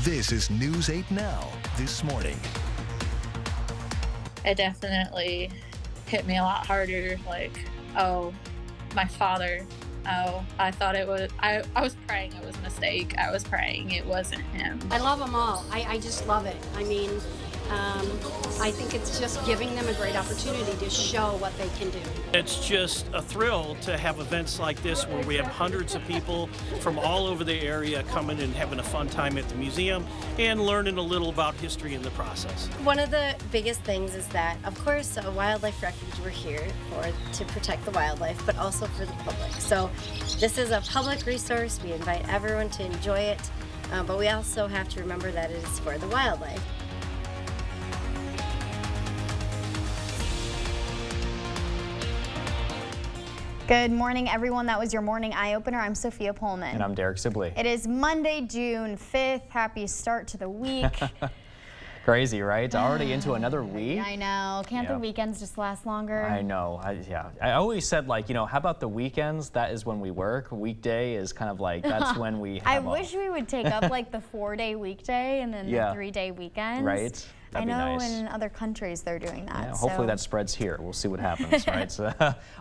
This is News 8 Now, This Morning. It definitely hit me a lot harder. Like, oh, my father. Oh, I thought it was, I was praying it was a mistake. I was praying it wasn't him. I love them all. I just love it. I mean, I think it's just giving them a great opportunity to show what they can do. It's just a thrill to have events like this where we have hundreds of people from all over the area coming and having a fun time at the museum and learning a little about history in the process. One of the biggest things is that, of course, a wildlife refuge, we're here to protect the wildlife, but also for the public. So this is a public resource. We invite everyone to enjoy it, but we also have to remember that it is for the wildlife. Good morning, everyone. That was your morning eye-opener. I'm Sophia Pullman. And I'm Derek Sibley. It is Monday, June 5th. Happy start to the week. Crazy, right? Already into another week. I know. Can't the weekends just last longer? I know. I always said, like, you know, how about the weekends? That is when we work. Weekday is kind of like, that's when we have I wish we would take up like the 4-day weekday and then the 3-day weekends. Right. I know in other countries they're doing that. Yeah, hopefully that spreads here. We'll see what happens, right? So,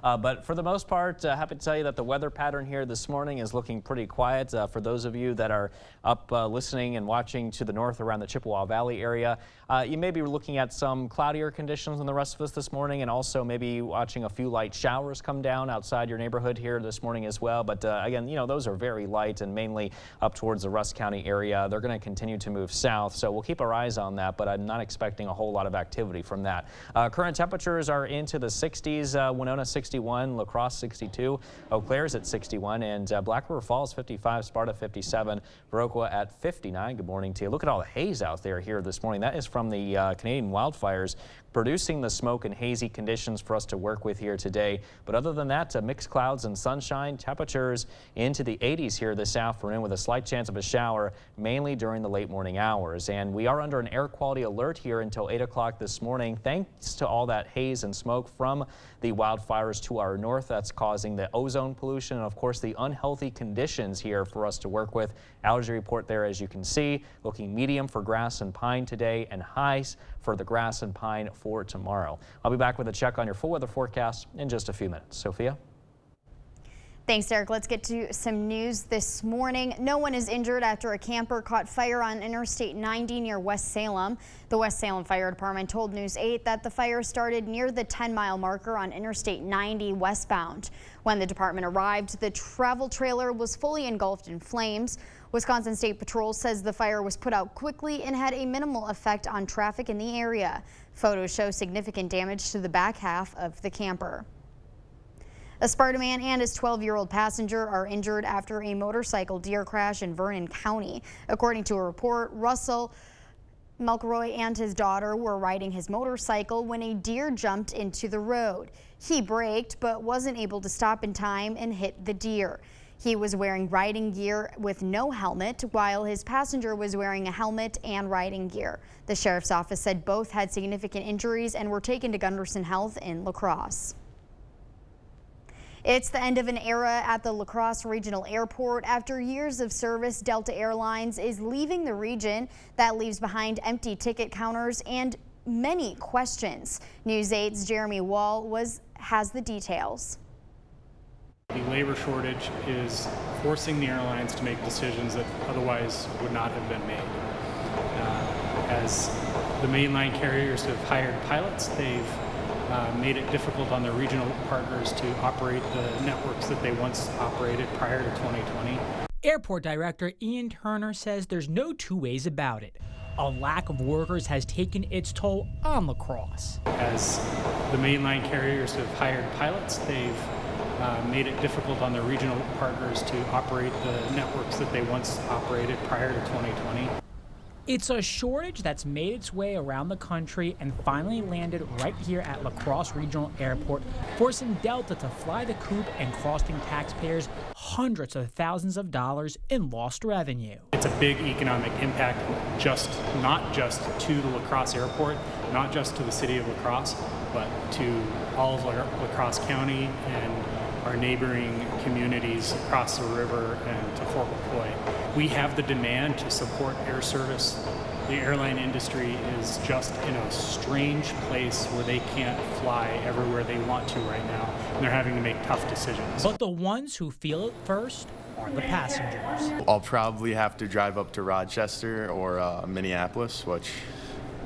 but for the most part, happy to tell you that the weather pattern here this morning is looking pretty quiet. For those of you that are up listening and watching to the north around the Chippewa Valley area, you may be looking at some cloudier conditions than the rest of us this morning, and also maybe watching a few light showers come down outside your neighborhood here this morning as well. But again, you know, those are very light and mainly up towards the Rusk County area. They're going to continue to move south, so we'll keep our eyes on that, but I'm not expecting a whole lot of activity from that. Current temperatures are into the 60s. Winona 61, La Crosse 62, Eau Claire's at 61, and Black River Falls 55, Sparta 57, Viroqua at 59. Good morning to you. Look at all the haze out there here this morning. That is from the Canadian wildfires, producing the smoke and hazy conditions for us to work with here today. But other than that, mixed clouds and sunshine, temperatures into the 80s here this afternoon with a slight chance of a shower, mainly during the late morning hours. And we are under an air quality alert here until 8 o'clock this morning, thanks to all that haze and smoke from the wildfires to our north. That's causing the ozone pollution and, of course, the unhealthy conditions here for us to work with. Allergy report there, as you can see, looking medium for grass and pine today and highs for the grass and pine for tomorrow. I'll be back with a check on your full weather forecast in just a few minutes. Sophia? Thanks, Derek. Let's get to some news this morning. No one is injured after a camper caught fire on Interstate 90 near West Salem. The West Salem Fire Department told News 8 that the fire started near the 10-mile marker on Interstate 90 westbound. When the department arrived, the travel trailer was fully engulfed in flames. Wisconsin State Patrol says the fire was put out quickly and had a minimal effect on traffic in the area. Photos show significant damage to the back half of the camper. A Sparta man and his 12-year-old passenger are injured after a motorcycle deer crash in Vernon County. According to a report, Russell McElroy and his daughter were riding his motorcycle when a deer jumped into the road. He braked but wasn't able to stop in time and hit the deer. He was wearing riding gear with no helmet, while his passenger was wearing a helmet and riding gear. The sheriff's office said both had significant injuries and were taken to Gunderson Health in La Crosse. It's the end of an era at the La Crosse Regional Airport. After years of service, Delta Airlines is leaving the region. That leaves behind empty ticket counters and many questions. News 8's Jeremy Wall has the details. The labor shortage is forcing the airlines to make decisions that otherwise would not have been made. As the mainline carriers have hired pilots, they've made it difficult on their regional partners to operate the networks that they once operated prior to 2020. Airport Director Ian Turner says there's no two ways about it. A lack of workers has taken its toll on La Crosse. As the mainline carriers have hired pilots, they've made it difficult on their regional partners to operate the networks that they once operated prior to 2020. It's a shortage that's made its way around the country and finally landed right here at La Crosse Regional Airport, forcing Delta to fly the coop and costing taxpayers hundreds of thousands of dollars in lost revenue. It's a big economic impact, not just to the La Crosse Airport, not just to the city of La Crosse, but to all of La Crosse County and our neighboring communities across the river and to Fort McCoy. We have the demand to support air service. The airline industry is just in a strange place where they can't fly everywhere they want to right now, and they're having to make tough decisions. But the ones who feel it first are the passengers. I'll probably have to drive up to Rochester or Minneapolis, which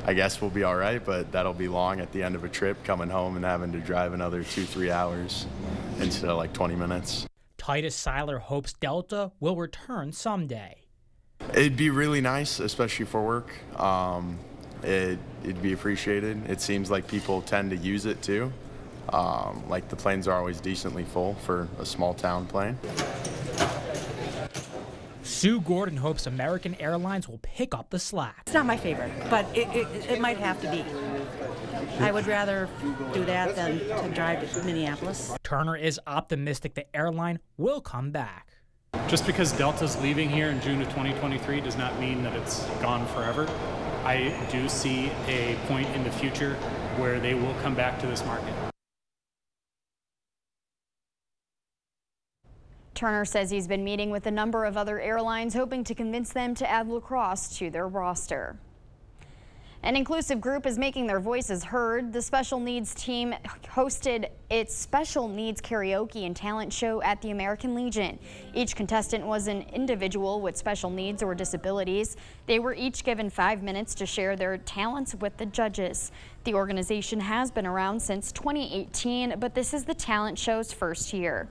I guess will be all right, but that'll be long at the end of a trip, coming home and having to drive another 2-3 hours instead of like 20 minutes. Titus Seiler hopes Delta will return someday. It'd be really nice, especially for work. It'd be appreciated. It seems like people tend to use it too. Like the planes are always decently full for a small town plane. Sue Gordon hopes American Airlines will pick up the slack. It's not my favorite, but it might have to be. I would rather do that than to drive to Minneapolis. Turner is optimistic the airline will come back. Just because Delta's leaving here in June of 2023 does not mean that it's gone forever. I do see a point in the future where they will come back to this market. Turner says he's been meeting with a number of other airlines, hoping to convince them to add La Crosse to their roster. An inclusive group is making their voices heard. The special needs team hosted its special needs karaoke and talent show at the American Legion. Each contestant was an individual with special needs or disabilities. They were each given 5 minutes to share their talents with the judges. The organization has been around since 2018, but this is the talent show's first year.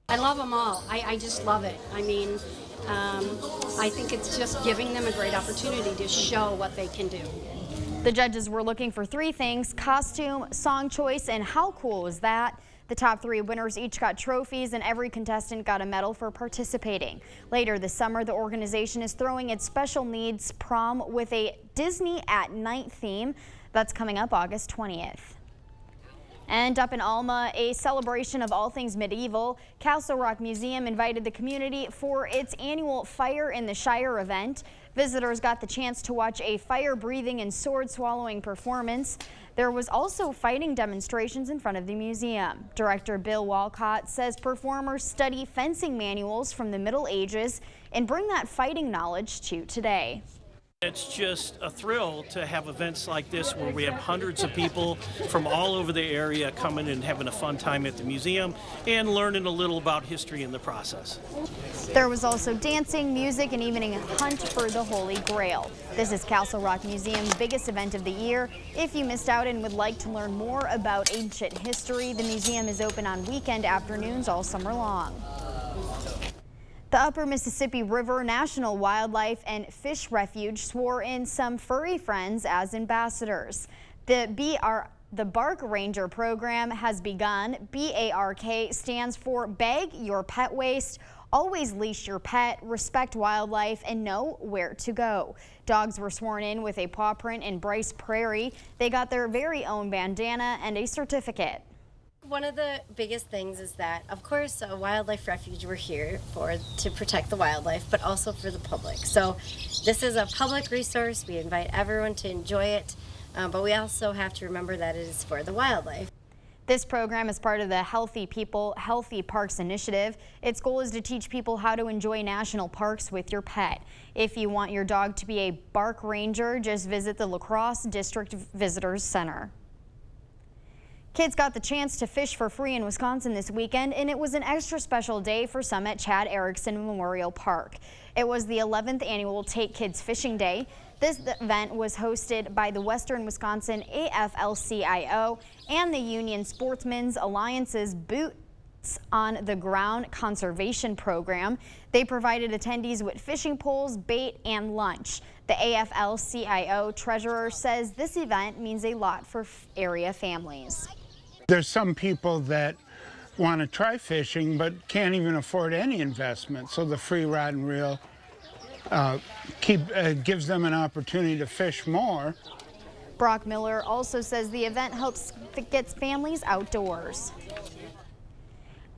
I love them all. I just love it. I mean, I think it's just giving them a great opportunity to show what they can do. The judges were looking for 3 things: costume, song choice, and how cool is that? The top 3 winners each got trophies, and every contestant got a medal for participating. Later this summer, the organization is throwing its special needs prom with a Disney at Night theme. That's coming up August 20th. And up in Alma, a celebration of all things medieval, Castle Rock Museum invited the community for its annual Fire in the Shire event. Visitors got the chance to watch a fire-breathing and sword-swallowing performance. There was also fighting demonstrations in front of the museum. Director Bill Walcott says performers study fencing manuals from the Middle Ages and bring that fighting knowledge to today. It's just a thrill to have events like this where we have hundreds of people from all over the area coming and having a fun time at the museum and learning a little about history in the process. There was also dancing, music, and even a hunt for the Holy Grail. This is Castle Rock Museum's biggest event of the year. If you missed out and would like to learn more about ancient history, the museum is open on weekend afternoons all summer long. The Upper Mississippi River National Wildlife and Fish Refuge swore in some furry friends as ambassadors. The Bark Ranger program has begun. BARK stands for Bag Your Pet Waste, Always Leash Your Pet, Respect Wildlife, and Know Where to Go. Dogs were sworn in with a paw print in Bryce Prairie. They got their very own bandana and a certificate. One of the biggest things is that, of course, a wildlife refuge, we're here to protect the wildlife, but also for the public. So this is a public resource. We invite everyone to enjoy it, but we also have to remember that it is for the wildlife. This program is part of the Healthy People, Healthy Parks initiative. Its goal is to teach people how to enjoy national parks with your pet. If you want your dog to be a Bark Ranger, just visit the La Crosse District Visitors Center. Kids got the chance to fish for free in Wisconsin this weekend, and it was an extra special day for some at Chad Erickson Memorial Park. It was the 11th annual Take Kids Fishing Day. This event was hosted by the Western Wisconsin AFL-CIO and the Union Sportsmen's Alliance's Boots on the Ground Conservation Program. They provided attendees with fishing poles, bait, and lunch. The AFL-CIO treasurer says this event means a lot for area families. There's some people that want to try fishing but can't even afford any investment, so the free rod and reel gives them an opportunity to fish more. Brock Miller also says the event helps gets families outdoors.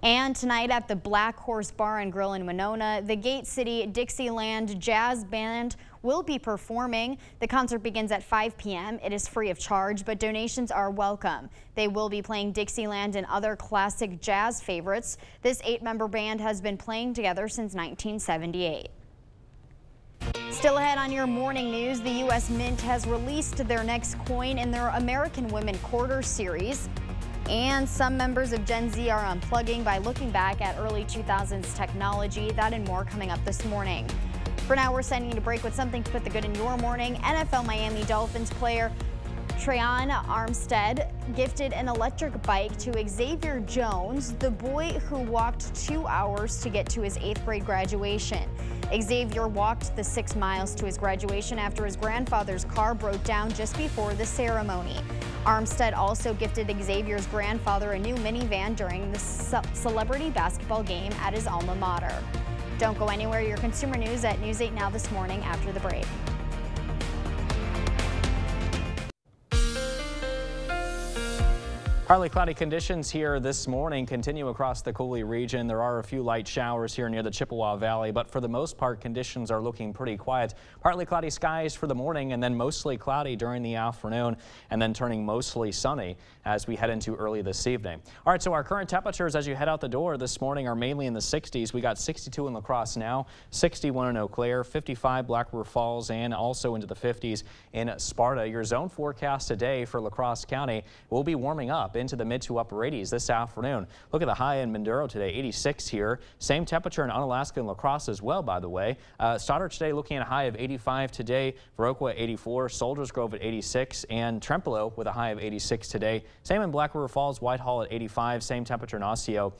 And tonight at the Black Horse Bar and Grill in Winona, the Gate City Dixieland Jazz Band will be performing. The concert begins at 5 p.m. It is free of charge, but donations are welcome. They will be playing Dixieland and other classic jazz favorites. This 8-member band has been playing together since 1978. Still ahead on your morning news, the U.S. Mint has released their next coin in their American Women Quarter series. And some members of Gen Z are unplugging by looking back at early 2000s technology. That and more coming up this morning. For now, we're sending you to break with something to put the good in your morning. NFL Miami Dolphins player Treon Armstead gifted an electric bike to Xavier Jones, the boy who walked 2 hours to get to his 8th grade graduation. Xavier walked the 6 miles to his graduation after his grandfather's car broke down just before the ceremony. Armstead also gifted Xavier's grandfather a new minivan during the celebrity basketball game at his alma mater. Don't go anywhere. Your consumer news at News 8 Now this morning after the break. Partly cloudy conditions here this morning continue across the Coulee region. There are a few light showers here near the Chippewa Valley, but for the most part, conditions are looking pretty quiet. Partly cloudy skies for the morning and then mostly cloudy during the afternoon and then turning mostly sunny as we head into early this evening. All right, so our current temperatures as you head out the door this morning are mainly in the 60s. We got 62 in La Crosse now, 61 in Eau Claire, 55 Black River Falls, and also into the 50s in Sparta. Your zone forecast today for La Crosse County will be warming up into the mid to upper 80s this afternoon. Look at the high in Mindoro today, 86 here. Same temperature in Unalaska and La Crosse as well, by the way. Stoddard today looking at a high of 85 today. Viroqua 84, Soldiers Grove at 86, and Trempealeau with a high of 86 today. Same in Black River Falls, Whitehall at 85. Same temperature in Osseo.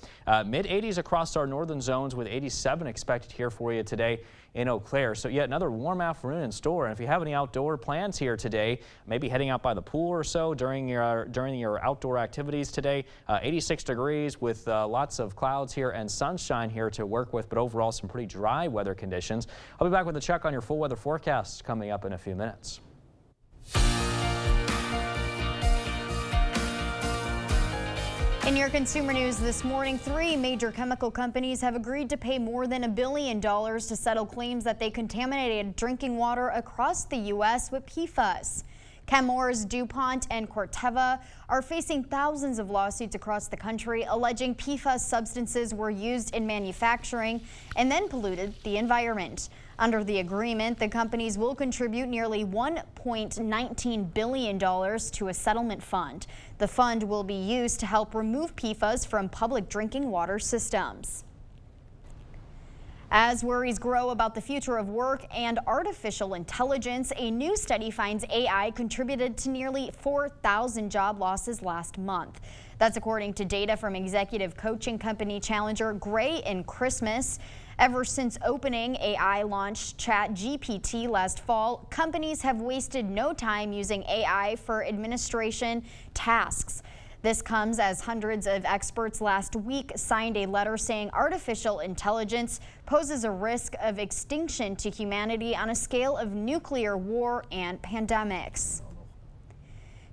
Mid 80s across our northern zones with 87 expected here for you today in Eau Claire. So yet another warm afternoon in store. And if you have any outdoor plans here today, maybe heading out by the pool or so during your outdoor activities today, 86 degrees with lots of clouds here and sunshine here to work with, but overall some pretty dry weather conditions. I'll be back with a check on your full weather forecast coming up in a few minutes. In your consumer news this morning, 3 major chemical companies have agreed to pay more than $1 billion to settle claims that they contaminated drinking water across the U.S. with PFAS. Chemours, DuPont, and Corteva are facing thousands of lawsuits across the country alleging PFAS substances were used in manufacturing and then polluted the environment. Under the agreement, the companies will contribute nearly $1.19 billion to a settlement fund. The fund will be used to help remove PFAS from public drinking water systems. As worries grow about the future of work and artificial intelligence, a new study finds AI contributed to nearly 4,000 job losses last month. That's according to data from executive coaching company challenger Gray and Christmas. Ever since opening AI launched ChatGPT last fall, companies have wasted no time using AI for administration tasks. This comes as hundreds of experts last week signed a letter saying artificial intelligence poses a risk of extinction to humanity on a scale of nuclear war and pandemics.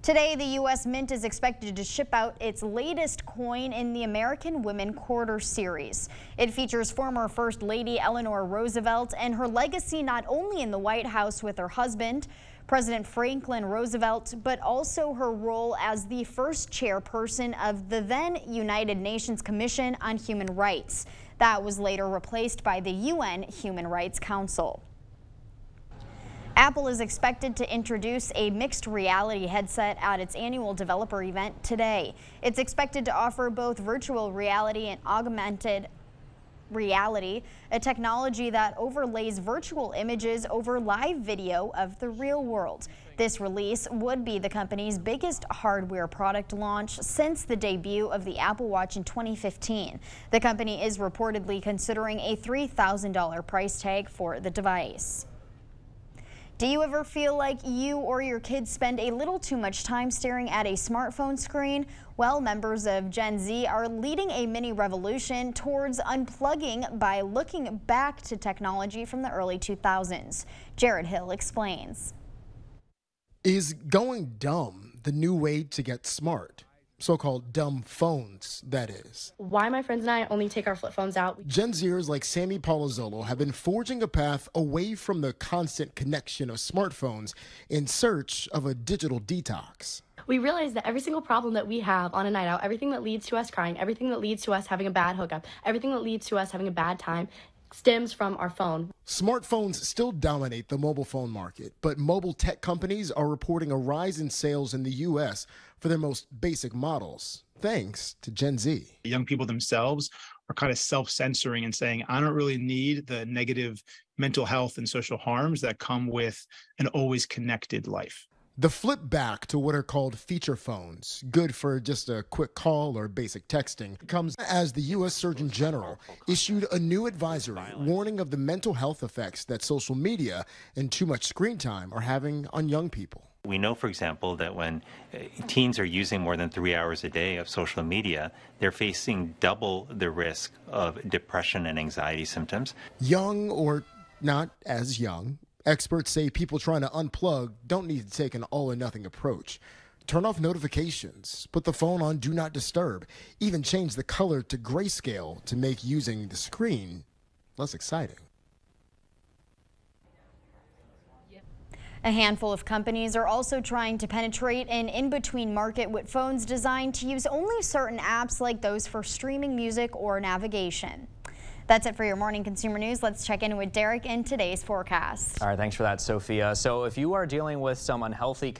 Today, the U.S. Mint is expected to ship out its latest coin in the American Women Quarter series. It features former First Lady Eleanor Roosevelt and her legacy not only in the White House with her husband, President Franklin Roosevelt, but also her role as the first chairperson of the then United Nations Commission on Human Rights. That was later replaced by the UN Human Rights Council. Apple is expected to introduce a mixed reality headset at its annual developer event today. It's expected to offer both virtual reality and augmented reality, a technology that overlays virtual images over live video of the real world. This release would be the company's biggest hardware product launch since the debut of the Apple Watch in 2015. The company is reportedly considering a $3,000 price tag for the device. Do you ever feel like you or your kids spend a little too much time staring at a smartphone screen? Well, members of Gen Z are leading a mini revolution towards unplugging by looking back to technology from the early 2000s. Jared Hill explains. Is going dumb the new way to get smart? so-called dumb phones, that is. Why my friends and I only take our flip phones out. Gen Zers like Sammy Palazzolo have been forging a path away from the constant connection of smartphones in search of a digital detox. We realize that every single problem that we have on a night out, everything that leads to us crying, everything that leads to us having a bad hookup, everything that leads to us having a bad time stems from our phone. Smartphones still dominate the mobile phone market, but mobile tech companies are reporting a rise in sales in the U.S. for their most basic models, thanks to Gen Z. Young people themselves are kind of self-censoring and saying, I don't really need the negative mental health and social harms that come with an always connected life. The flip back to what are called feature phones, good for just a quick call or basic texting, comes as the U.S. Surgeon General issued a new advisory warning of the mental health effects that social media and too much screen time are having on young people. We know, for example, that when teens are using more than 3 hours a day of social media, they're facing double the risk of depression and anxiety symptoms. Young or not as young, experts say people trying to unplug don't need to take an all-or-nothing approach. Turn off notifications, put the phone on Do Not Disturb, even change the color to grayscale to make using the screen less exciting. A handful of companies are also trying to penetrate an in-between market with phones designed to use only certain apps like those for streaming music or navigation. That's it for your morning consumer news. Let's check in with Derek in today's forecast. All right, thanks for that, Sophia. So if you are dealing with some unhealthy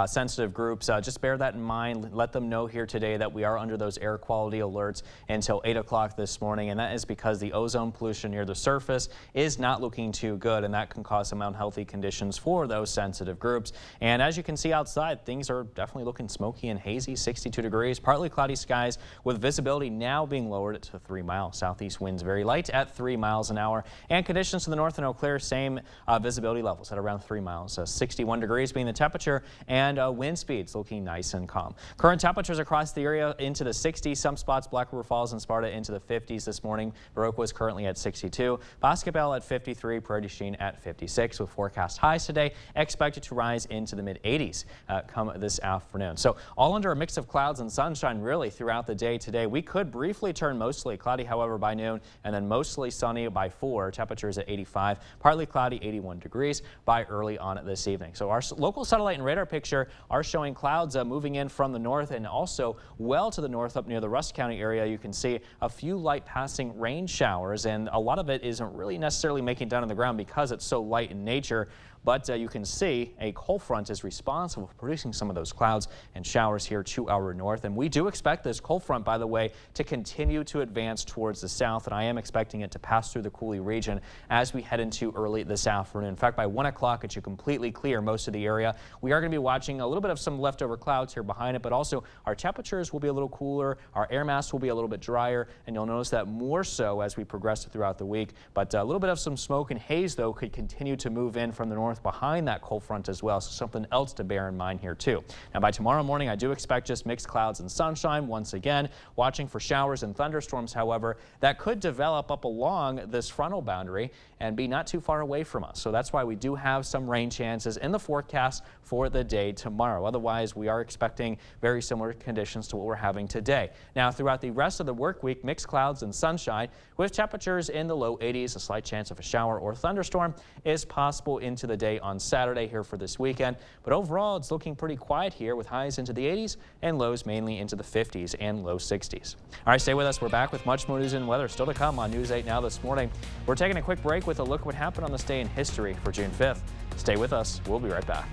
sensitive groups, just bear that in mind. Let them know here today that we are under those air quality alerts until 8 o'clock this morning, and that is because the ozone pollution near the surface is not looking too good, and that can cause some unhealthy conditions for those sensitive groups. And as you can see outside, things are definitely looking smoky and hazy, 62 degrees, partly cloudy skies with visibility now being lowered to 3 miles. Southeast winds very light at 3 miles an hour, and conditions to the north in Eau Claire, same visibility levels at around 3 miles. 61 degrees being the temperature, and wind speeds looking nice and calm. Current temperatures across the area into the 60s, some spots Black River Falls and Sparta into the 50s this morning. Baroque is currently at 62, Boscobel at 53, Prairie du Chien at 56, with forecast highs today expected to rise into the mid-80s come this afternoon. So all under a mix of clouds and sunshine really throughout the day today. We could briefly turn mostly cloudy, however, by noon, and then mostly sunny by 4. Temperatures at 85, partly cloudy, 81 degrees by early on this evening. So our local satellite and radar picture are showing clouds moving in from the north, and also well to the north up near the Rusk County area. You can see a few light passing rain showers, and a lot of it isn't really necessarily making it down on the ground because it's so light in nature. But you can see a cold front is responsible for producing some of those clouds and showers here to our north. And we do expect this cold front, by the way, to continue to advance towards the south. And I am expecting it to pass through the Coulee region as we head into early this afternoon. In fact, by 1 o'clock, it should completely clear most of the area. We are going to be watching a little bit of some leftover clouds here behind it, but also our temperatures will be a little cooler. Our air mass will be a little bit drier, and you'll notice that more so as we progress throughout the week. But a little bit of some smoke and haze, though, could continue to move in from the north behind that cold front as well, so something else to bear in mind here too. Now by tomorrow morning, I do expect just mixed clouds and sunshine once again, watching for showers and thunderstorms, however, that could develop up along this frontal boundary and be not too far away from us. So that's why we do have some rain chances in the forecast for the day tomorrow. Otherwise, we are expecting very similar conditions to what we're having today. Now throughout the rest of the work week, mixed clouds and sunshine with temperatures in the low 80s. A slight chance of a shower or thunderstorm is possible into the day on Saturday here for this weekend. But overall, it's looking pretty quiet here with highs into the 80s and lows mainly into the 50s and low 60s. All right, stay with us. We're back with much more news and weather still to come on News 8 Now this morning. We're taking a quick break with a look at what happened on this day in history for June 5th. Stay with us. We'll be right back.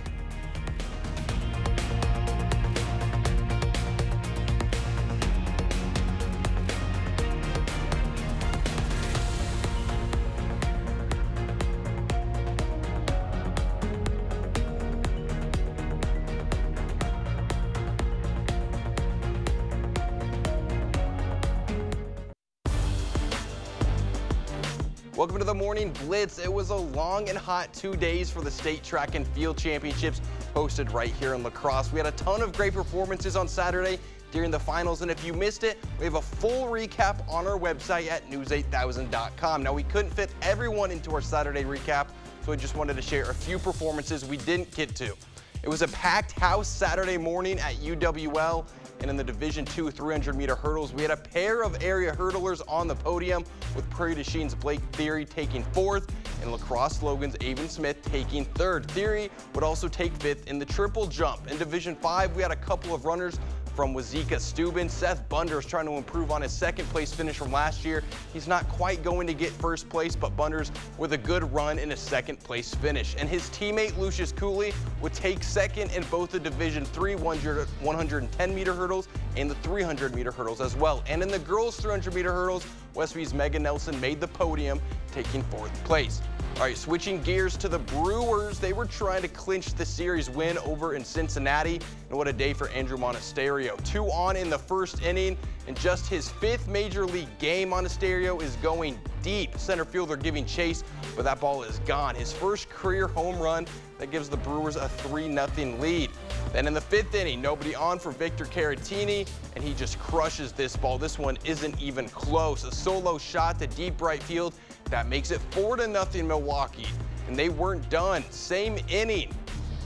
Welcome to the Morning Blitz. It was a long and hot 2 days for the state track and field championships hosted right here in La Crosse. We had a ton of great performances on Saturday during the finals, and if you missed it, we have a full recap on our website at news8000.com. Now, we couldn't fit everyone into our Saturday recap, so I just wanted to share a few performances we didn't get to. It was a packed house Saturday morning at UWL. And in the Division II 300-meter hurdles, we had a pair of area hurdlers on the podium, with Prairie du Chine's Blake Theory taking 4th and La Crosse Logan's Avon Smith taking 3rd. Theory would also take 5th in the triple jump. In Division 5, we had a couple of runners from Wazeeka Steuben. Seth Bunders trying to improve on his 2nd place finish from last year. He's not quite going to get 1st place, but Bunders with a good run in a 2nd place finish. And his teammate Lucius Cooley would take 2nd in both the Division III 110-meter hurdles and the 300-meter hurdles as well. And in the girls 300-meter hurdles, Westby's Megan Nelson made the podium, taking 4th place. All right, switching gears to the Brewers. They were trying to clinch the series win over in Cincinnati. And what a day for Andrew Monasterio. 2 on in the 1st inning, and just his 5th major league game. Monasterio is going deep. Center fielder giving chase, but that ball is gone. His 1st career home run that gives the Brewers a 3-0 lead. Then in the 5th inning, nobody on for Victor Caratini, and he just crushes this ball. This one isn't even close. A solo shot to deep right field. That makes it 4-0 Milwaukee, and they weren't done. Same inning,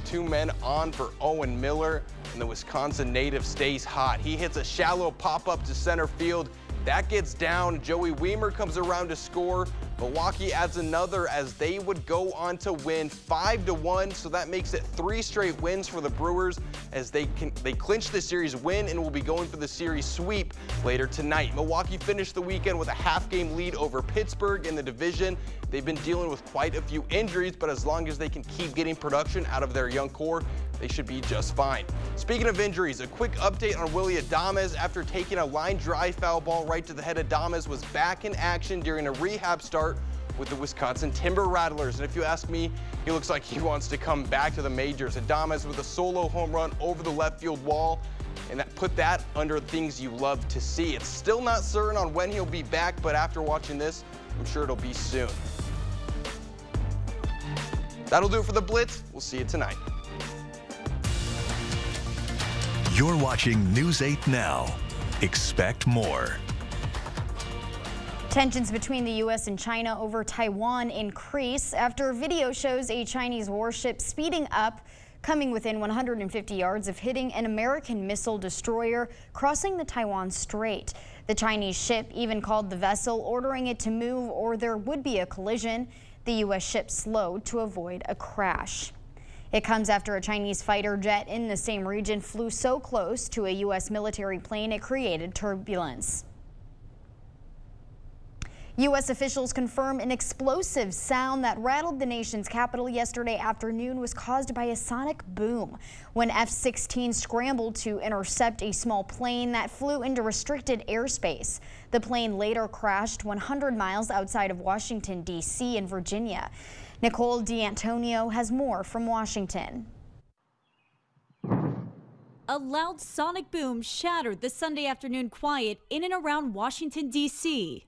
2 men on for Owen Miller, and the Wisconsin native stays hot. He hits a shallow pop-up to center field. That gets down. Joey Weimer comes around to score. Milwaukee adds another as they would go on to win 5-1. So that makes it 3 straight wins for the Brewers as they clinch the series win and will be going for the series sweep later tonight. Milwaukee finished the weekend with a half-game lead over Pittsburgh in the division. They've been dealing with quite a few injuries, but as long as they can keep getting production out of their young core, they should be just fine. Speaking of injuries, a quick update on Willy Adames. After taking a line drive foul ball right to the head, Adames was back in action during a rehab start with the Wisconsin Timber Rattlers. And if you ask me, he looks like he wants to come back to the majors. Adames with a solo home run over the left field wall, and that put that under things you love to see. It's still not certain on when he'll be back, but after watching this, I'm sure it'll be soon. That'll do it for the Blitz. We'll see you tonight. You're watching News 8 Now. Expect more. Tensions between the U.S. and China over Taiwan increase after video shows a Chinese warship speeding up, coming within 150 yards of hitting an American missile destroyer crossing the Taiwan Strait. The Chinese ship even called the vessel, ordering it to move or there would be a collision. The U.S. ship slowed to avoid a crash. It comes after a Chinese fighter jet in the same region flew so close to a U.S. military plane it created turbulence. U.S. officials confirm an explosive sound that rattled the nation's capital yesterday afternoon was caused by a sonic boom when F-16 scrambled to intercept a small plane that flew into restricted airspace. The plane later crashed 100 miles outside of Washington, D.C. in Virginia. Nicole D'Antonio has more from Washington. A loud sonic boom shattered the Sunday afternoon quiet in and around Washington, D.C.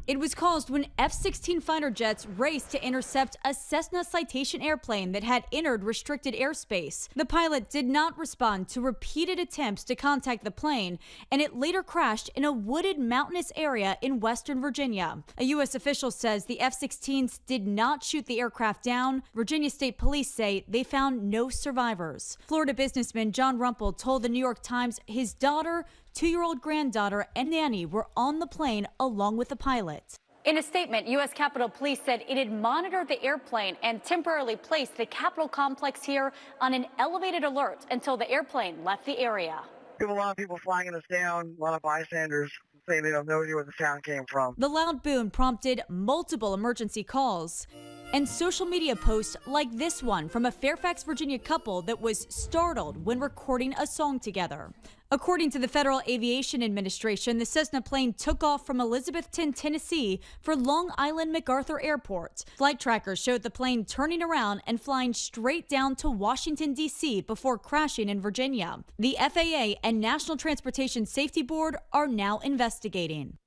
It was caused when F-16 fighter jets raced to intercept a Cessna Citation airplane that had entered restricted airspace. The pilot did not respond to repeated attempts to contact the plane, and it later crashed in a wooded mountainous area in Western Virginia. A U.S. official says the F-16s did not shoot the aircraft down. Virginia State Police say they found no survivors. Florida businessman John Rumpel told the New York Times his daughter, 2-year-old granddaughter, and nanny were on the plane along with the pilot. In a statement, U.S. Capitol Police said it had monitored the airplane and temporarily placed the Capitol complex here on an elevated alert until the airplane left the area. We have a lot of people flagging us down, a lot of bystanders saying they don't know where the sound came from. The loud boom prompted multiple emergency calls and social media posts like this one from a Fairfax, Virginia couple that was startled when recording a song together. According to the Federal Aviation Administration, the Cessna plane took off from Elizabethton, Tennessee for Long Island MacArthur Airport. Flight trackers showed the plane turning around and flying straight down to Washington, D.C. before crashing in Virginia. The FAA and National Transportation Safety Board are now investigating.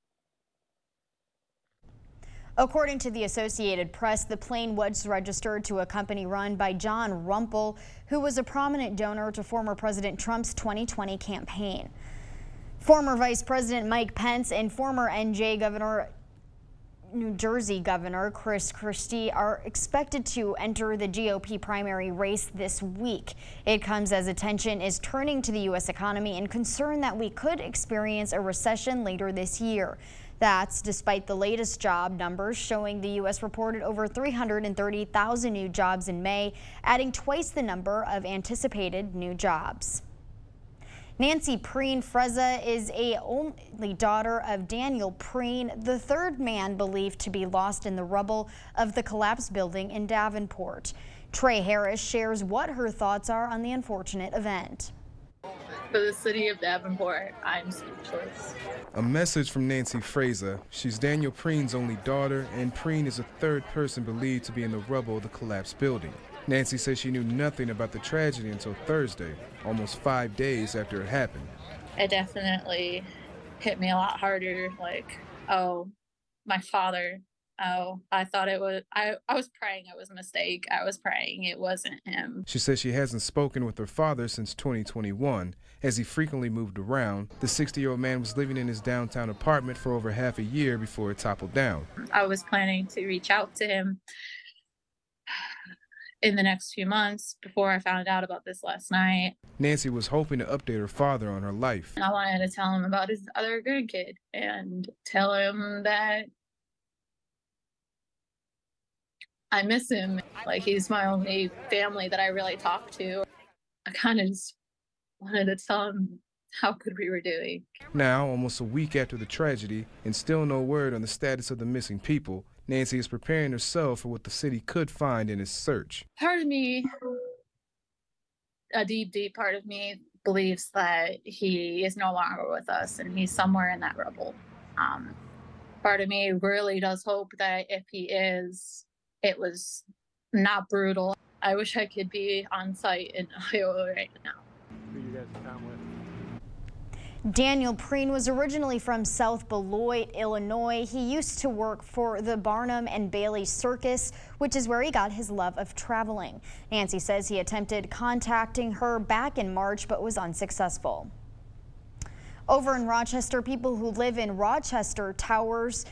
According to the Associated Press, the plane was registered to a company run by John Rumpel, who was a prominent donor to former President Trump's 2020 campaign. Former Vice President Mike Pence and former NJ Governor New Jersey Governor Chris Christie are expected to enter the GOP primary race this week. It comes as attention is turning to the U.S. economy and concern that we could experience a recession later this year. That's despite the latest job numbers showing the U.S. reported over 330,000 new jobs in May, adding twice the number of anticipated new jobs. Nancy Preen Frezza is a only daughter of Daniel Preen, the third man believed to be lost in the rubble of the collapsed building in Davenport. Trey Harris shares what her thoughts are on the unfortunate event. For the city of Davenport, I'm speechless. A message from Nancy Frezza. She's Daniel Preen's only daughter, and Preen is the third person believed to be in the rubble of the collapsed building. Nancy says she knew nothing about the tragedy until Thursday, almost 5 days after it happened. It definitely hit me a lot harder, like, oh, my father, oh, I thought it was, I was praying it was a mistake. I was praying it wasn't him. She says she hasn't spoken with her father since 2021. As he frequently moved around, the 60-year-old man was living in his downtown apartment for over half a year before it toppled down. I was planning to reach out to him in the next few months before I found out about this last night. Nancy was hoping to update her father on her life. I wanted to tell him about his other grandkid and tell him that I miss him. Like, he's my only family that I really talk to. I kind of just wanted to tell him how good we were doing. Now, almost a week after the tragedy, and still no word on the status of the missing people, Nancy is preparing herself for what the city could find in its search. Part of me, a deep, deep part of me, believes that he is no longer with us and he's somewhere in that rubble. Part of me really does hope that if he is, it was not brutal. I wish I could be on site in Iowa right now. Who you guys come with? Daniel Preen was originally from South Beloit, Illinois. He used to work for the Barnum and Bailey Circus, which is where he got his love of traveling. Nancy says he attempted contacting her back in March but was unsuccessful. Over in Rochester, people who live in Rochester Towers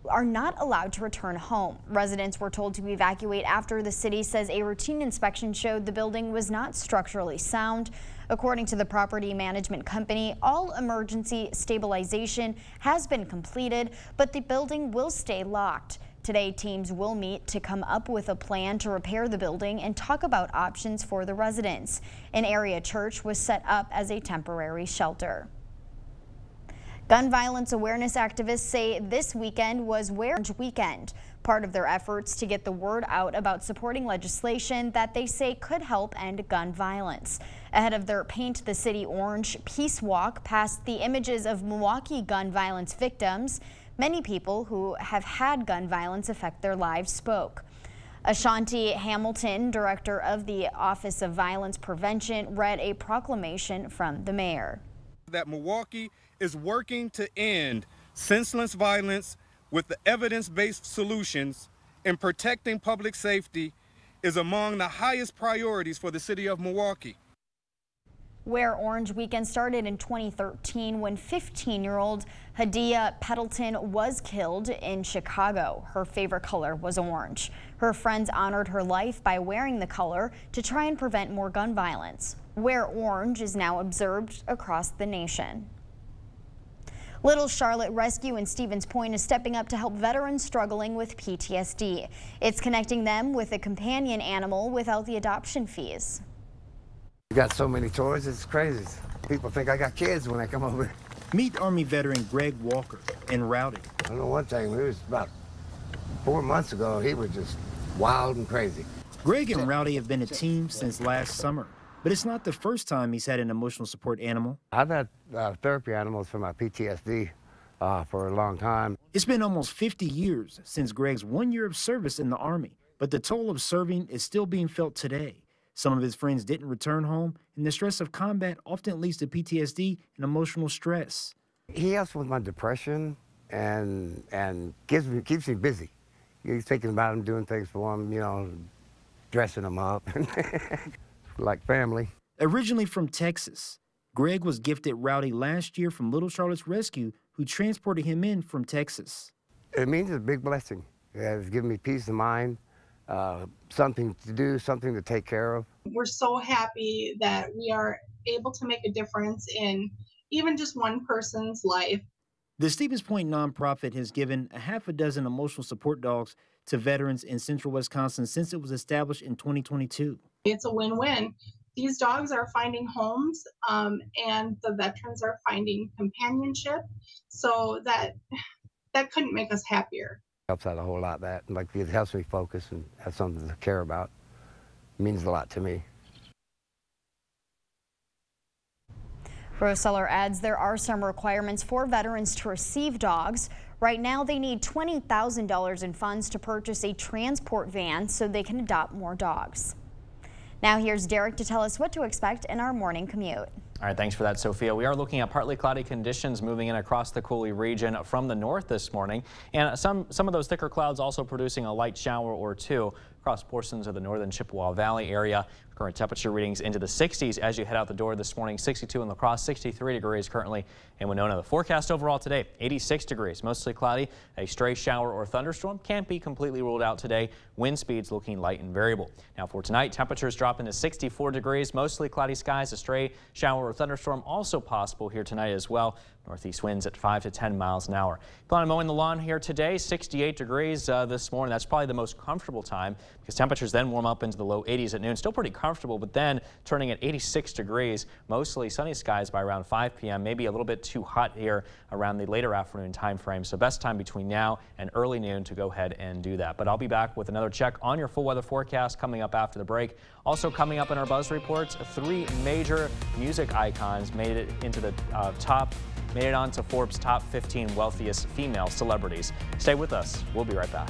are not allowed to return home. Residents were told to evacuate after the city says a routine inspection showed the building was not structurally sound. According to the property management company, all emergency stabilization has been completed, but the building will stay locked. Today, teams will meet to come up with a plan to repair the building and talk about options for the residents. An area church was set up as a temporary shelter. Gun violence awareness activists say this weekend was Orange Weekend, part of their efforts to get the word out about supporting legislation that they say could help end gun violence. Ahead of their Paint the City Orange Peace Walk past the images of Milwaukee gun violence victims, many people who have had gun violence affect their lives spoke. Ashanti Hamilton, director of the Office of Violence Prevention, read a proclamation from the mayor. That Milwaukee is working to end senseless violence with the evidence-based solutions, and protecting public safety is among the highest priorities for the city of Milwaukee. Wear Orange Weekend started in 2013 when 15-year-old Hadia Pettleton was killed in Chicago. Her favorite color was orange. Her friends honored her life by wearing the color to try and prevent more gun violence. Wear Orange is now observed across the nation. Little Charlotte Rescue in Stevens Point is stepping up to help veterans struggling with PTSD. It's connecting them with a companion animal without the adoption fees. We got so many toys, it's crazy. People think I got kids when I come over. Meet Army veteran Greg Walker and Rowdy. I know one thing, it was about 4 months ago, he was just wild and crazy. Greg and Rowdy have been a team since last summer, but it's not the first time he's had an emotional support animal. I've had therapy animals for my PTSD for a long time. It's been almost 50 years since Greg's 1 year of service in the Army, but the toll of serving is still being felt today. Some of his friends didn't return home, and the stress of combat often leads to PTSD and emotional stress. He helps with my depression and keeps me busy. He's thinking about him, doing things for him, you know, dressing him up, like family. Originally from Texas, Greg was gifted Rowdy last year from Little Charlotte's Rescue, who transported him in from Texas. It means it's a big blessing. It's given me peace of mind, something to do, something to take care of. We're so happy that we are able to make a difference in even just one person's life. The Stevens Point nonprofit has given a half a dozen emotional support dogs to veterans in central Wisconsin since it was established in 2022. It's a win-win. These dogs are finding homes, and the veterans are finding companionship. So that couldn't make us happier. Helps out a whole lot. That it helps me focus and have something to care about. It means a lot to me. Rose Seller adds there are some requirements for veterans to receive dogs. Right now, they need $20,000 in funds to purchase a transport van so they can adopt more dogs. Now here's Derek to tell us what to expect in our morning commute. All right, thanks for that, Sophia. We are looking at partly cloudy conditions moving in across the Coulee region from the north this morning, and some of those thicker clouds also producing a light shower or two across portions of the northern Chippewa Valley area. Current temperature readings into the 60s as you head out the door this morning. 62 in La Crosse, 63 degrees currently in Winona. The forecast overall today, 86 degrees, mostly cloudy. A stray shower or thunderstorm can't be completely ruled out today. Wind speeds looking light and variable. Now for tonight, temperatures drop into 64 degrees, mostly cloudy skies. A stray shower or thunderstorm also possible here tonight as well. Northeast winds at 5 to 10 miles an hour. Plan on mowing the lawn here today, 68 degrees this morning. That's probably the most comfortable time because temperatures then warm up into the low 80s at noon. Still pretty comfortable, but then turning at 86 degrees, mostly sunny skies by around 5 p.m. Maybe a little bit too hot here around the later afternoon time frame. So best time between now and early noon to go ahead and do that. But I'll be back with another check on your full weather forecast coming up after the break. Also coming up in our Buzz Reports, 3 major music icons made it into the made it onto Forbes' top 15 wealthiest female celebrities. Stay with us. We'll be right back.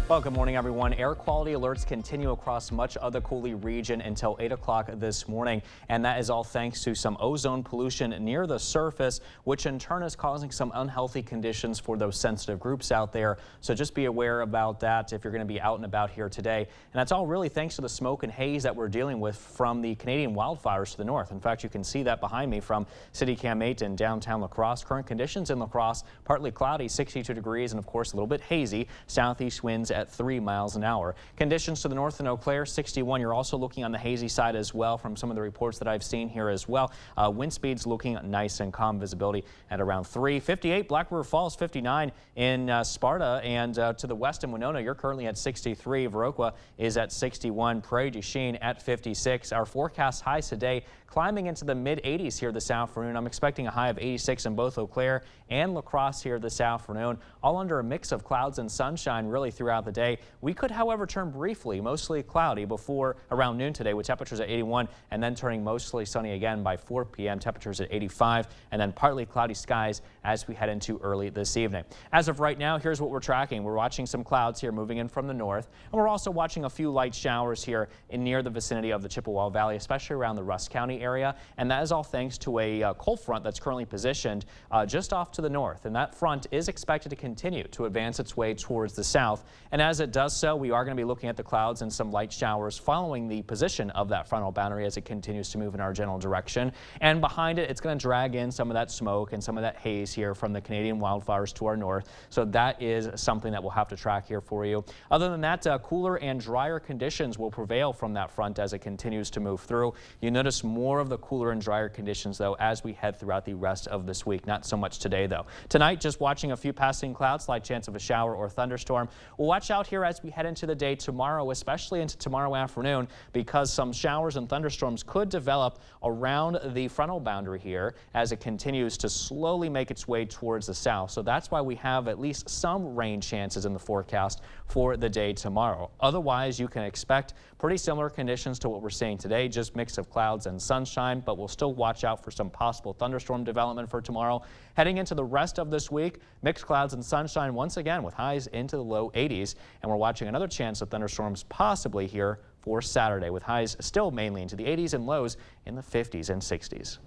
Well, good morning, everyone. Air quality alerts continue across much of the Coulee region until 8 o'clock this morning, and that is all thanks to some ozone pollution near the surface, which in turn is causing some unhealthy conditions for those sensitive groups out there. So just be aware about that if you're going to be out and about here today. And that's all really thanks to the smoke and haze that we're dealing with from the Canadian wildfires to the north. In fact, you can see that behind me from CityCam 8 in downtown La Crosse. Current conditions in La Crosse, partly cloudy, 62 degrees, and of course a little bit hazy. Southeast winds at 3 miles an hour. Conditions to the north in Eau Claire, 61. You're also looking on the hazy side as well from some of the reports that I've seen here as well. Wind speeds looking nice and calm, visibility at around 3. 58, Black River Falls, 59 in Sparta, and to the west in Winona, you're currently at 63. Viroqua is at 61. Prairie du Chien at 56. Our forecast highs today climbing into the mid-80s here this afternoon. I'm expecting a high of 86 in both Eau Claire and La Crosse here this afternoon, all under a mix of clouds and sunshine really throughout the day. We could, however, turn briefly mostly cloudy before around noon today with temperatures at 81 and then turning mostly sunny again by 4 p.m. temperatures at 85 and then partly cloudy skies as we head into early this evening. As of right now, here's what we're tracking. We're watching some clouds here moving in from the north, and we're also watching a few light showers here near the vicinity of the Chippewa Valley, especially around the Rusk County area, and that is all thanks to a cold front that's currently positioned just off to the north, and that front is expected to continue to advance its way towards the south. And as it does so, we are going to be looking at the clouds and some light showers following the position of that frontal boundary as it continues to move in our general direction. And behind it, it's going to drag in some of that smoke and some of that haze here from the Canadian wildfires to our north. So that is something that we'll have to track here for you. Other than that, cooler and drier conditions will prevail from that front as it continues to move through. You notice more of the cooler and drier conditions, though, as we head throughout the rest of this week. Not so much today, though. Tonight, just watching a few passing clouds, slight chance of a shower or thunderstorm. We'll watch out here as we head into the day tomorrow, especially into tomorrow afternoon, because some showers and thunderstorms could develop around the frontal boundary here as it continues to slowly make its way towards the south. So that's why we have at least some rain chances in the forecast for the day tomorrow. Otherwise, you can expect pretty similar conditions to what we're seeing today, just mix of clouds and sunshine, but we'll still watch out for some possible thunderstorm development for tomorrow. Heading into the rest of this week, mixed clouds and sunshine once again with highs into the low 80s, and we're watching another chance of thunderstorms possibly here for Saturday with highs still mainly into the 80s and lows in the 50s and 60s.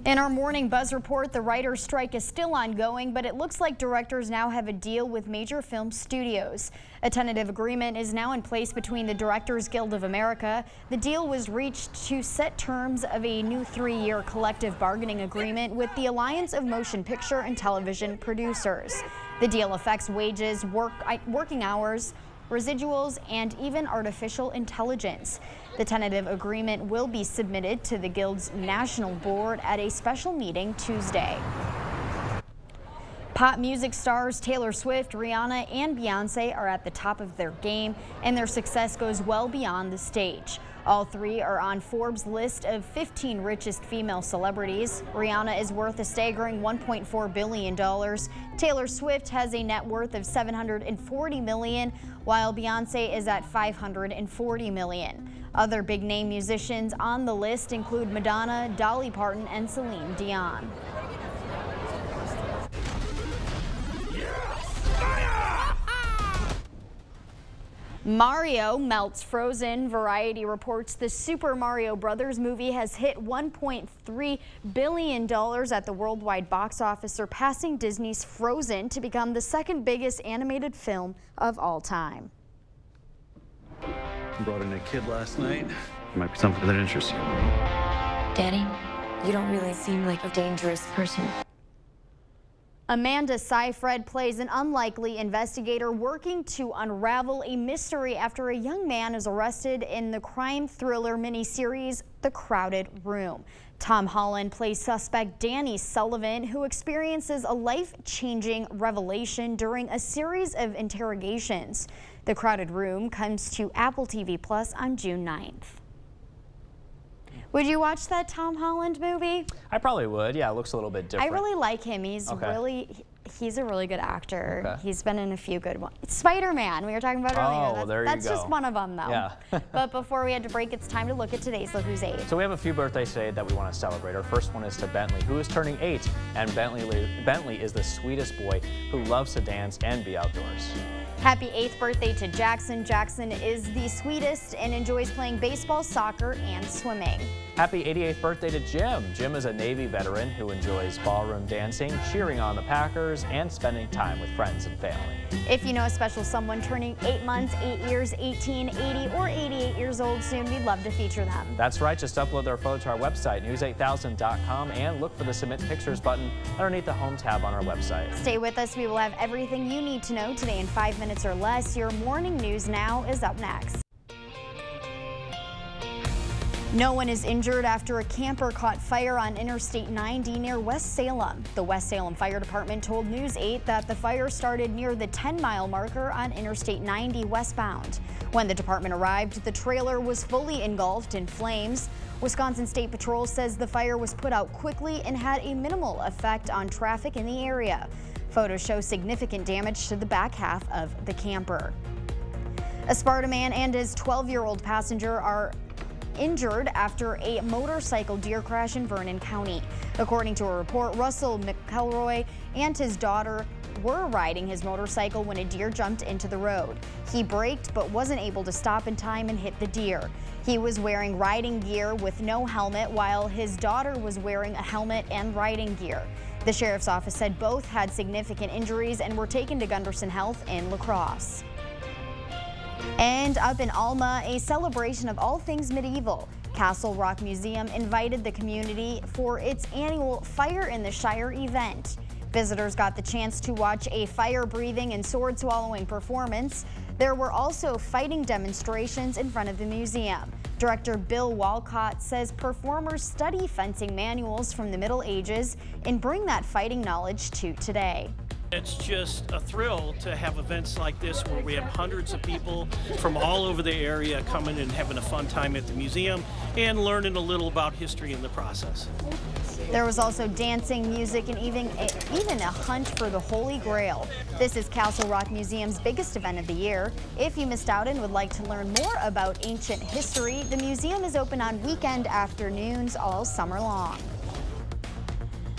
In our morning buzz report, the writer's strike is still ongoing, but it looks like directors now have a deal with major film studios. A tentative agreement is now in place between the Directors Guild of America. The deal was reached to set terms of a new 3-year collective bargaining agreement with the Alliance of Motion Picture and Television Producers. The deal affects wages, working hours, residuals, and even artificial intelligence. The tentative agreement will be submitted to the Guild's national board at a special meeting Tuesday. Pop music stars Taylor Swift, Rihanna, and Beyonce are at the top of their game, and their success goes well beyond the stage. All three are on Forbes' list of 15 richest female celebrities. Rihanna is worth a staggering $1.4 billion. Taylor Swift has a net worth of $740 million, while Beyonce is at $540 million. Other big-name musicians on the list include Madonna, Dolly Parton, and Celine Dion. Mario melts Frozen. Variety reports the Super Mario Brothers movie has hit $1.3 billion at the worldwide box office, surpassing Disney's Frozen to become the second biggest animated film of all time. I brought in a kid last night. There might be something that interests you. Danny, you don't really seem like a dangerous person. Amanda Seyfried plays an unlikely investigator working to unravel a mystery after a young man is arrested in the crime thriller miniseries The Crowded Room. Tom Holland plays suspect Danny Sullivan, who experiences a life-changing revelation during a series of interrogations. The Crowded Room comes to Apple TV Plus on June 9th. Would you watch that Tom Holland movie? I probably would. Yeah, it looks a little bit different. I really like him. He's a really good actor. Okay. He's been in a few good ones. Spider-Man, we were talking about earlier. There you go. That's just one of them, though. Yeah. But before we had to break, it's time to look at today's Look Who's 8. So we have a few birthdays today that we want to celebrate. Our first one is to Bentley, who is turning 8. And Bentley is the sweetest boy who loves to dance and be outdoors. Happy 8th birthday to Jackson. Jackson is the sweetest and enjoys playing baseball, soccer, and swimming. Happy 88th birthday to Jim. Jim is a Navy veteran who enjoys ballroom dancing, cheering on the Packers, and spending time with friends and family. If you know a special someone turning 8 months, 8 years, 18, 80, or 88 years old soon, we'd love to feature them. That's right. Just upload their photo to our website, news8000.com, and look for the Submit Pictures button underneath the Home tab on our website. Stay with us. We will have everything you need to know today in 5 minutes or less. Your morning news now is up next. No one is injured after a camper caught fire on Interstate 90 near West Salem. The West Salem Fire Department told News 8 that the fire started near the 10-mile marker on Interstate 90 westbound. When the department arrived, the trailer was fully engulfed in flames. Wisconsin State Patrol says the fire was put out quickly and had a minimal effect on traffic in the area. Photos show significant damage to the back half of the camper. A Sparta man and his 12-year-old passenger are injured after a motorcycle deer crash in Vernon County. According to a report, Russell McElroy and his daughter were riding his motorcycle when a deer jumped into the road. He braked but wasn't able to stop in time and hit the deer. He was wearing riding gear with no helmet, while his daughter was wearing a helmet and riding gear. The sheriff's office said both had significant injuries and were taken to Gunderson Health in La Crosse. And up in Alma, a celebration of all things medieval. Castle Rock Museum invited the community for its annual Fire in the Shire event. Visitors got the chance to watch a fire-breathing and sword-swallowing performance. There were also fighting demonstrations in front of the museum. Director Bill Walcott says performers study fencing manuals from the Middle Ages and bring that fighting knowledge to today. It's just a thrill to have events like this where we have hundreds of people from all over the area coming and having a fun time at the museum and learning a little about history in the process. There was also dancing, music, and even a hunt for the Holy Grail. This is Castle Rock Museum's biggest event of the year. If you missed out and would like to learn more about ancient history, the museum is open on weekend afternoons all summer long.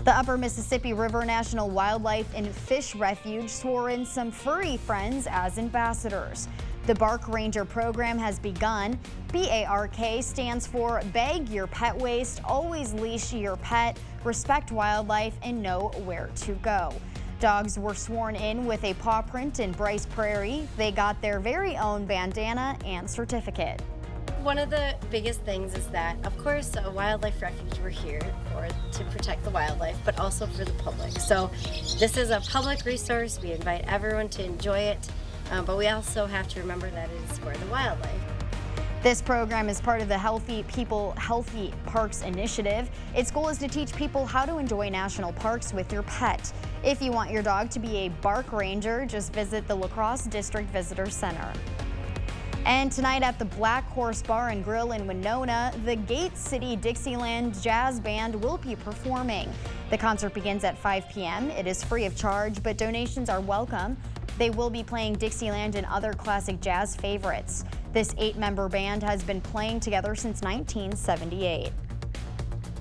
The Upper Mississippi River National Wildlife and Fish Refuge swore in some furry friends as ambassadors. The Bark Ranger program has begun. BARK stands for Bag Your Pet Waste, Always Leash Your Pet, Respect Wildlife, and Know Where to Go. Dogs were sworn in with a paw print in Bryce Prairie. They got their very own bandana and certificate. One of the biggest things is that, of course, a wildlife refuge, we're here to protect the wildlife, but also for the public. So this is a public resource. We invite everyone to enjoy it, but we also have to remember that it is for the wildlife. This program is part of the Healthy People, Healthy Parks initiative. Its goal is to teach people how to enjoy national parks with your pet. If you want your dog to be a Bark Ranger, just visit the La Crosse District Visitor Center. And tonight at the Black Horse Bar and Grill in Winona, the Gate City Dixieland Jazz Band will be performing. The concert begins at 5 p.m. It is free of charge, but donations are welcome. They will be playing Dixieland and other classic jazz favorites. This 8-member band has been playing together since 1978.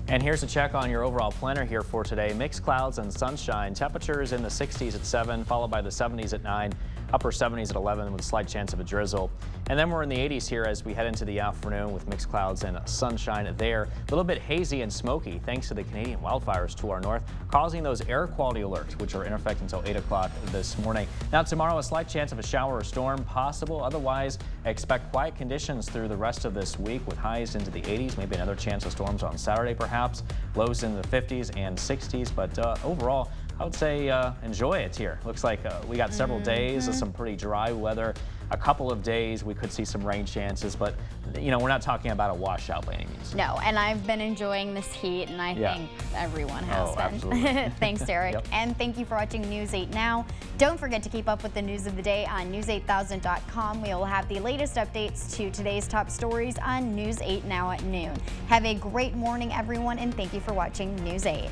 And here's a check on your overall planner here for today. Mixed clouds and sunshine. Temperatures in the 60s at 7, followed by the 70s at 9. Upper 70s at 11 with a slight chance of a drizzle. And then we're in the 80s here as we head into the afternoon with mixed clouds and sunshine there. A little bit hazy and smoky thanks to the Canadian wildfires to our north, causing those air quality alerts, which are in effect until 8 o'clock this morning. Now tomorrow, a slight chance of a shower or storm possible. Otherwise, expect quiet conditions through the rest of this week with highs into the 80s. Maybe another chance of storms on Saturday, perhaps. Lows in the 50s and 60s. But overall, I would say enjoy it here. Looks like we got several days of some pretty dry weather. A couple of days we could see some rain chances, but you know, we're not talking about a washout by any means. No, and I've been enjoying this heat, and I think everyone has been. Absolutely. Thanks, Derek. Yep. And thank you for watching News 8 Now. Don't forget to keep up with the news of the day on news8000.com. We will have the latest updates to today's top stories on News 8 Now at noon. Have a great morning, everyone, and thank you for watching News 8.